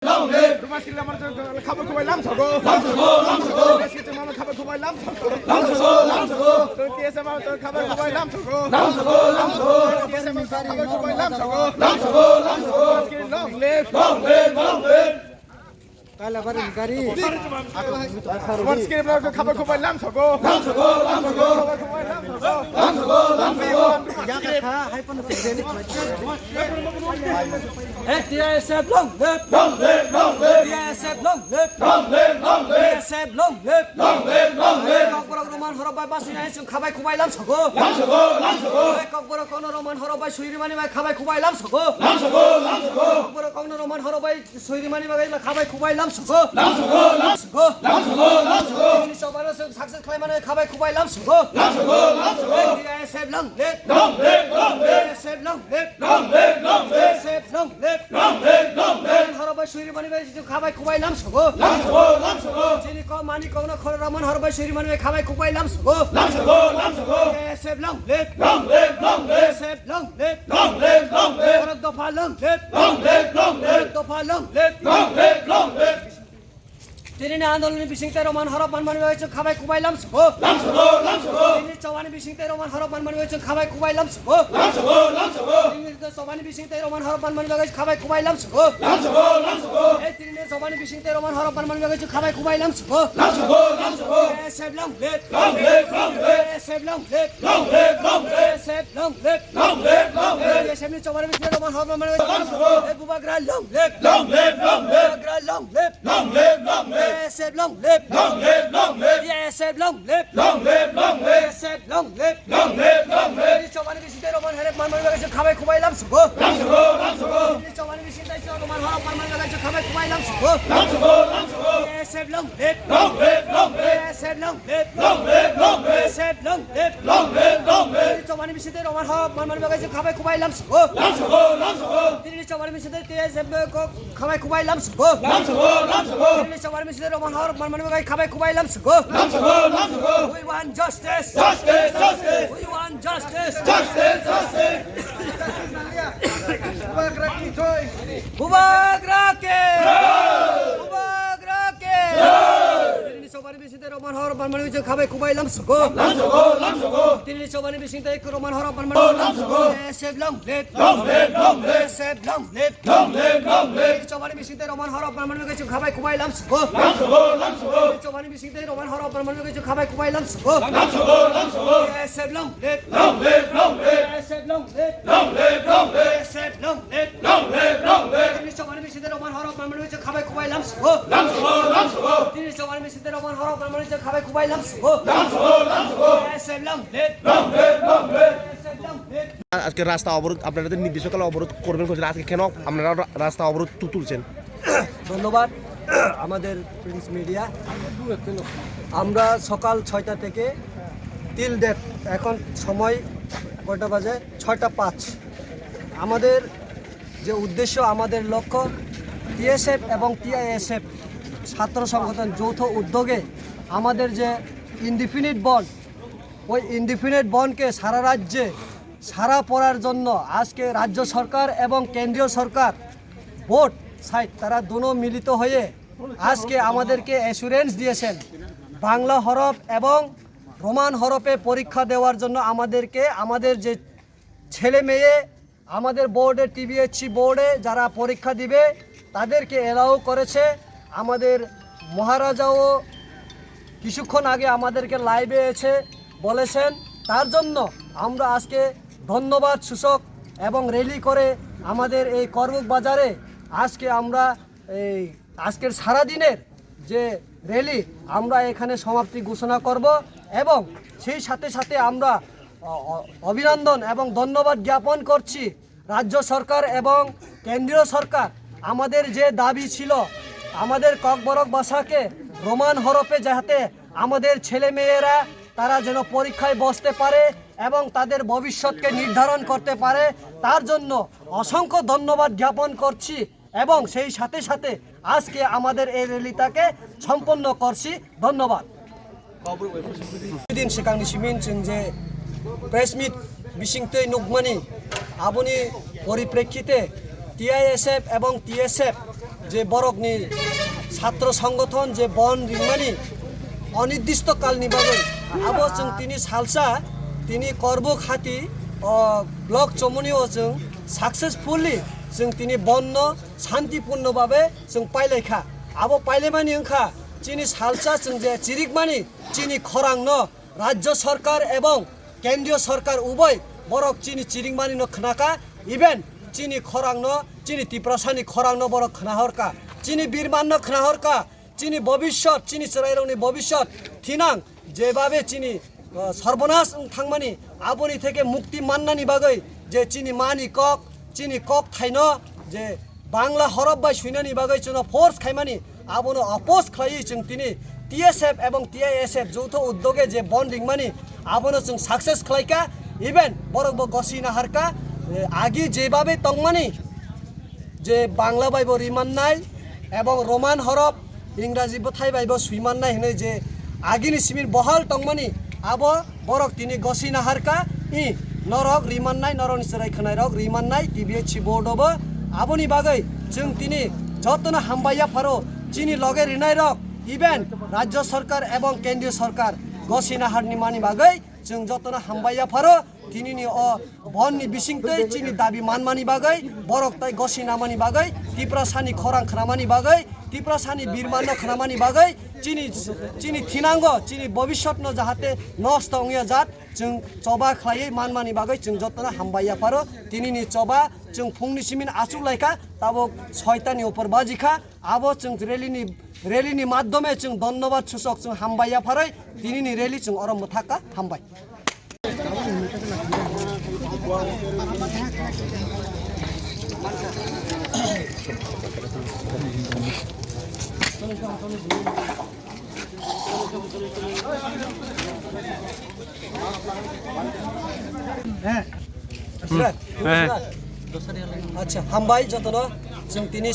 Long live! Rumah mana khabar khubai lam sago. Lam sago, lam sago. Kita mana khabar khubai lam sago. Lam sago, lam sago. Kita mana khabar khubai lam sago. Lam sago, lam sago. Kita mana khabar khubai lam sago. Lam sago, lam sago. Long live! Long live! Long live! Kala barin gari. Kita mana khabar khubai lam sago. Lam sago, lam sago. Khabar khubai lam sago. Lam sago, lam sago. Hai pun terjadi. TSF long live! Long live! Long live! TSF long live! Long live! Long live! TSF long live! Long live! Long live! Kokborok roman horobai basinai sung khabai khubai lam sago. Lam sago, lam sago. Kokborok kono roman horobai suirimani mai khabai khubai lam sago. Lam sago, lam sago. Kokborok kono roman horobai suirimani mai khabai khubai lam sago. Lam sago, lam sago. Lam sago, lam sago. Ini sobara sung success khlaimani khabai khubai lam sago. Lam sago, lam sago. TSF long live! Long live! Long live! TSF long live! Long live! Long live! TSF long live! Long live! Long live! হরবাই সুইরি মানি ভাই খাবাই খুবাই লাম সগো Lam sago, lam sago. যিনি ক মানি কোন খর রমন হরবাই সুইরি মানি ভাই খাবাই খুবাই লাম সগো Lam sago, lam sago. SF long live Long live! Long live! SF long live Long live! Long live! পরক দফা long live Long live! Long live! দফা long live Long live! Long live! তিনি আন্দোলন বিশিংতে রমন হরব মান মানি ভাই খাবাই খুবাই লাম সগো Lam sago, lam sago. তিনি চওয়ানি বিশিংতে রমন হরব মান মানি ভাই খাবাই খুবাই লাম সগো Lam sago, lam sago. তিনি চওয়ানি বিশিংতে রমন হরব মান মানি ভাই খাবাই খুবাই লাম সগো Lam sago, lam sago. এই তিনি চওয়ানি বিশিংতে রমন হরব মান মানি ভাই খাবাই খুবাই লাম সগো Lam sago, lam sago. SF long live Long live! Long live! SF long live Long live! Long live! SF long live Long live! Long live! SF নি চওয়ানি বিশিংতে রমন হরব মান মানি ভাই Lam sago. Bubagra long live Long live! Long live! Bubagra long live Long live! Long live! SF long live Long live! Long live! SF long live Long live! Long live! SF long live Long live! Long live! চওয়ানি বিশিংতে রমন হরব মান মানি ভাই খাবাই খুবাই লাম সগো Lam sago, lam sago. চওয়ানি বিশিংতে রমন হরব মান মানি ভাই খাবাই খুবাই লাম সগো Lam sago, lam sago. SF long live Long live! Long live! SF long live Long live! Long live! SF long live Long live! Long live! চওয়ানি বিশিংতে রমন হরব মান মানি ভাই খাবাই খুবাই লাম সগো Lam sago, lam sago. তিনি চওয়ানি বিশিংতে এসএফ খাবাই খুবাই লাম সগো Lam sago, lam sago. তিনি চওয়ানি বিশিংতে রমন হরব মান মানি ভাই খাবাই খুবাই লাম সগো Lam sago, lam sago. We want justice. Justice! Justice! We want justice. Justice! Justice! Bubag Rake. Bubag Rake. তিনি চওয়ানি বিশিংতে রমন হরব মান মানি ভাই খাবাই খুবাই লাম সগো Lam sago, lam sago. তিনি চওয়ানি বিশিংতে রমন হরব মান মানি Lam sago. SF long live Long live! Long live! SF long live Long live! Long live! চওয়ানি বিশিংতে রমন হরব মান মানি ভাই খাবাই খুবাই লাম সগো Lam sago, lam sago. চওয়ানি বিশিংতে রমন হরব মান মানি ভাই খাবাই খুবাই লাম সগো Lam sago, lam sago. SF long live Long live! Long live! SF long live Long live! Long live! SF long live Long live! Long live! তিনি চওয়ানি বিশিংতে রমন হরব মান মানি ভাই খাবাই খুবাই লাম সগো Lam sago, lam sago. তিনি চওয়ানি বিশিংতে রমন হরব মান মানি ভাই খাবাই খুবাই লাম সগো Lam sago, lam sago. SF long live Long live! Long live! SF long leave আজকে রাস্তা অবরোধ আপনারা নির্দিষ্টকালে অবরোধ করবেন করছেন আজকে কেন আপনারা রাস্তা অবরোধ তুলছেন? ধন্যবাদ আমাদের প্রিন্স মিডিয়া। আমরা সকাল 6টা থেকে টিল ডেট এখন সময় কয়টা বাজে 6টা 5। আমাদের যে উদ্দেশ্য আমাদের লক্ষ্য টিএসএফ এবং টিআইএসএফ ছাত্র সংগঠন যৌথ উদ্যোগে আমাদের যে ইনডিফিনিট বন্ড ওই ইনডিফিনিট বন্ডকে সারা রাজ্যে সারা পড়ার জন্য আজকে রাজ্য সরকার এবং কেন্দ্রীয় সরকার বোর্ড সাইড তারা দুনো মিলিত হয়ে আজকে আমাদেরকে অ্যাসুরেন্স দিয়েছেন বাংলা হরফ এবং রোমান হরফে পরীক্ষা দেওয়ার জন্য আমাদেরকে আমাদের যে ছেলে মেয়ে আমাদের বোর্ডে টিবিএইচসি বোর্ডে যারা পরীক্ষা দিবে তাদেরকে এলাও করেছে। আমাদের মহারাজাও কিছুক্ষণ আগে আমাদেরকে লাইভে এসে বলেছেন। তার জন্য আমরা আজকে ধন্যবাদ সূচক এবং র্যালি করে আমাদের এই করবুক বাজারে আজকে আমরা এই আজকের সারাদিনের যে র্যালি আমরা এখানে সমাপ্তি ঘোষণা করব এবং সেই সাথে সাথে আমরা অভিনন্দন এবং ধন্যবাদ জ্ঞাপন করছি রাজ্য সরকার এবং কেন্দ্রীয় সরকার। আমাদের যে দাবি ছিল আমাদের ককবরক ভাষাকে রোমান হরফে যাতে আমাদের ছেলে মেয়েরা তারা যেন পরীক্ষায় বসতে পারে এবং তাদের ভবিষ্যৎকে নির্ধারণ করতে পারে তার জন্য অসংখ্য ধন্যবাদ জ্ঞাপন করছি এবং সেই সাথে সাথে আজকে আমাদের এই র্যালিটাকে সম্পন্ন করছি। ধন্যবাদ। দিন সেখানে সিমিন যে প্রেস মিট বিশিংতে নুকমানি আপনি পরিপ্রেক্ষিতে টিআইএসএফ এবং টিএসএফ যে বরকনি ছাত্র সংগঠন যে বন রিংমানি অনির্দিষ্টকালनि बागै आबो जों तिनि सालसा तिनि कर्ब खाति ब्लक चमनियाव जों साक्सेसफुलि जों तिनि बन्न शान्तिपूर्ण भावे जों पाइलायखा आबो पाइलायमानि ओंखा तिनि सालसा जों जे चिरिकमानि तिनि खरांनो राज्य सरकार एवं केन्द्रीय सरकार उभय बरक तिनि चिरिकमानि न खनाका इभेन तिनि खरांनो तिनि तिप्रासानि खरांनो बरक खनाहरका तिनि बिरमाननो खनाहरका चिनी भविष्य चिनी चराइरंनि भविष्य थिनां जेभाबे चिनी सर्वनाश थांमानि आबोनि थेके मुक्ति माननानि बागै जे चिनी मानि कक थाइनो जे बांला हरफ बाय सुइनानि बागै जोंनो फोर्स खाइमानि आबोनो अपोज खालायो जों तिनि टीएसएफ एवं टीआईएसएफ जौथ उद्योगे जे बन रिंमानि आबोनो जों सक्सेस खालायका इभेन बरकबो गसिना हारका आगि जेभाबे तंमानि जे बांला बायबो रिमाननाय एवं रोमान हरफ इंराजी थाइबायबो सुइमाननाय होनो जे आगिनि सिमिर बहल तंमानि आबो बरक तिनि गसिना हारका इ नरक रिमाननाय नरनि सराय खनाय रक रिमाननाय टिबिएचि बोर्डबो आबोनि बागै जों तिनि जतन हामबाया फारो चिनि लगे रिनाय रक इभेन राज्य सरकार एवं केन्द्रीय सरकार गसिना हारनि मानि बागै जों जतन हामबाया फारो तिनिनि बननि बिसिंतै चिनि दाबि मानमानि बागै बरक ताइ गसिनामानि बागै तिप्रासानि खरां खनामानि बागै तिप्रासानि बिरमानो खनामानि बागै चिनि थिनांगो चिनि भविष्यत न जाहाते नष्ट अंगिया जात जों चबा खायै मानमानि बागै जों जतन हामबाया फारो तिनिनि चबा जों फुंनि सिमिन आसुलायखा ताबो 6टानि ऊपर बाजिखा आबो जों रेलीनि माध्यमे जों धन्यवाद सूचक जों हामबाया फारै तिनिनि रेली जों आरम्भ थाका हामबाय अच्छा हामबाय जतन जों तिनि